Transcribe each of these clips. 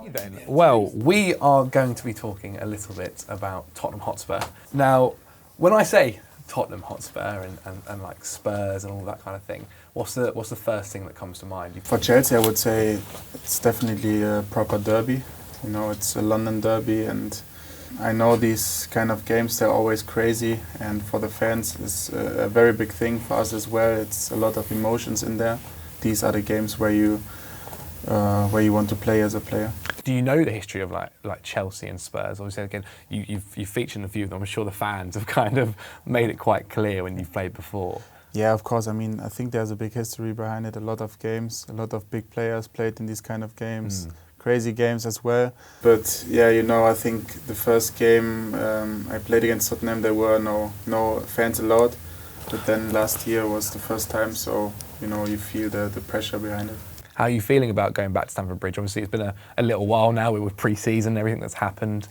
Then, well, we are going to be talking a little bit about Tottenham Hotspur. Now, when I say Tottenham Hotspur and like Spurs and all that kind of thing, what's the first thing that comes to mind? For Chelsea, I would say it's definitely a proper derby. You know, it's a London derby, and I know these kind of games, they're always crazy, and for the fans it's a very big thing. For us as well, it's a lot of emotions in there. These are the games where you want to play as a player. Do you know the history of like Chelsea and Spurs? Obviously, again, you've featured in a few of them. I'm sure the fans have kind of made it quite clear when you've played before. Yeah, of course. I mean, I think there's a big history behind it. A lot of games, a lot of big players played in these kind of games. Crazy games as well. But yeah, you know, I think the first game I played against Tottenham, there were no fans allowed. But then last year was the first time, so you know, you feel the pressure behind it. How are you feeling about going back to Stamford Bridge? Obviously, it's been a little while now with pre-season and everything that's happened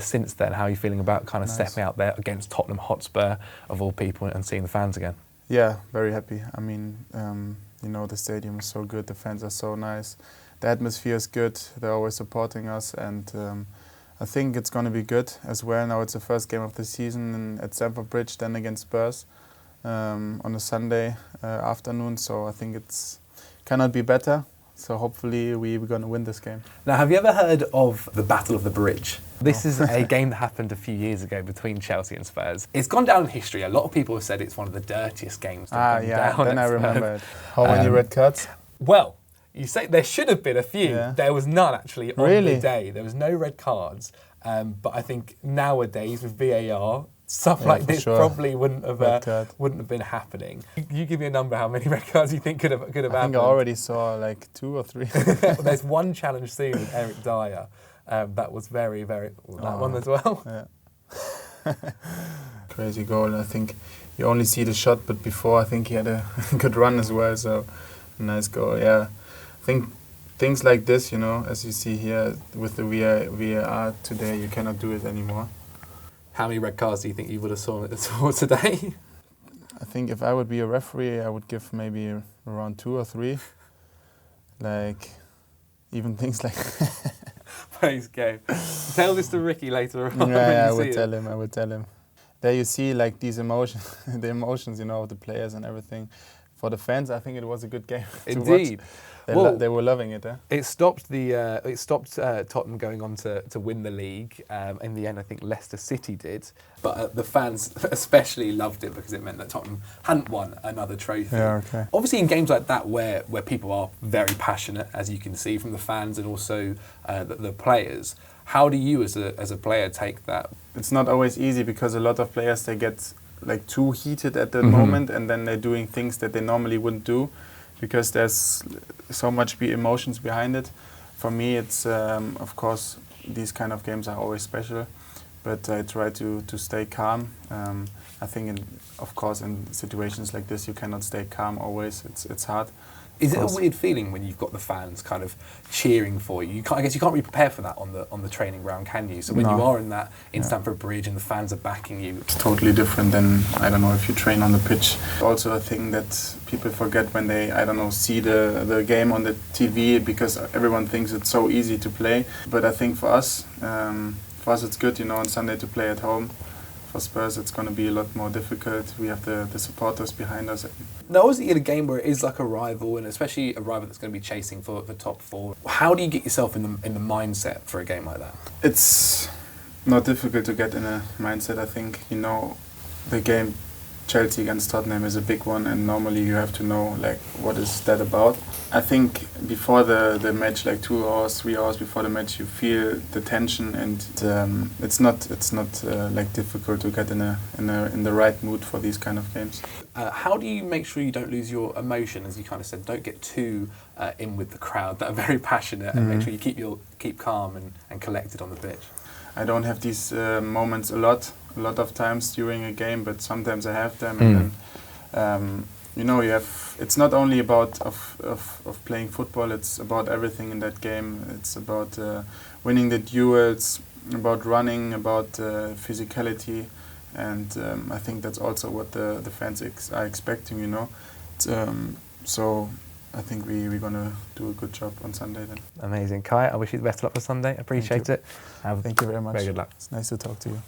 since then. How are you feeling about kind of stepping out there against Tottenham Hotspur, of all people, and seeing the fans again? Yeah, very happy. I mean, you know, the stadium is so good, the fans are so nice, the atmosphere is good, they're always supporting us, and I think it's going to be good as well. Now it's the first game of the season at Stamford Bridge, then against Spurs on a Sunday afternoon, so I think it's cannot be better. So hopefully we're going to win this game. Now, have you ever heard of the Battle of the Bridge? This is a game that happened a few years ago between Chelsea and Spurs. It's gone down in history. A lot of people have said it's one of the dirtiest games that have gone down. Then I remember it. How many red cards? Well, you say there should have been a few. Yeah. There was none actually on the day. There was no red cards. But I think nowadays with VAR, stuff like this probably wouldn't have been happening. You give me a number. How many red cards you think could have happened? I think I already saw like 2 or 3. Well, there's one challenge scene with Eric Dyer that was very, very that one as well. Yeah. Crazy goal. I think you only see the shot, but before I think he had a good run as well. So nice goal. Yeah, I think things like this, you know, as you see here with the VAR today, you cannot do it anymore. How many red cards do you think you would have saw today? I think if I would be a referee, I would give maybe around 2 or 3. Like, even things like... Praise game. Tell this to Ricky later on. Yeah, I would tell him. There you see like these emotions, the emotions, you know, of the players and everything. For the fans, I think it was a good game. Indeed. They were loving it. It stopped Tottenham going on to win the league. In the end, I think Leicester City did. But the fans especially loved it because it meant that Tottenham hadn't won another trophy. Yeah, okay. Obviously, in games like that where people are very passionate, as you can see from the fans and also the players, how do you as a player take that? It's not always easy because a lot of players, they get like too heated at that moment, and then they're doing things that they normally wouldn't do because there's so much emotions behind it. For me, it's of course these kind of games are always special, but I try to stay calm. I think of course in situations like this you cannot stay calm always. It's hard. Is it a weird feeling when you've got the fans kind of cheering for you? I guess you can't really prepare for that on the training ground, can you? So when you are in Stamford Bridge and the fans are backing you, it's totally different than, I don't know, if you train on the pitch. Also a thing that people forget when they, I don't know, see the game on the TV because everyone thinks it's so easy to play. But I think for us it's good, you know, on Sunday to play at home. For Spurs, it's going to be a lot more difficult. We have the supporters behind us. Now, obviously, in a game where it is like a rival, and especially a rival that's going to be chasing for top 4, how do you get yourself in the mindset for a game like that? It's not difficult to get in a mindset. I think, you know, the game Chelsea against Tottenham is a big one, and normally you have to know like what is that about. I think before the match, like 2 hours, 3 hours before the match, you feel the tension, and it's not like difficult to get in the right mood for these kind of games. How do you make sure you don't lose your emotion, as you kind of said? Don't get too in with the crowd that are very passionate, and make sure you keep calm and collected on the pitch. I don't have these moments a lot of times during a game, but sometimes I have them. And then, you know, it's not only about of playing football, it's about everything in that game. It's about winning the duels, about running, about physicality, and I think that's also what the fans are expecting, you know. So I think we're going to do a good job on Sunday then. Amazing. Kai, I wish you the best of luck for Sunday. Appreciate it. Thank you very much. Very good luck. It's nice to talk to you.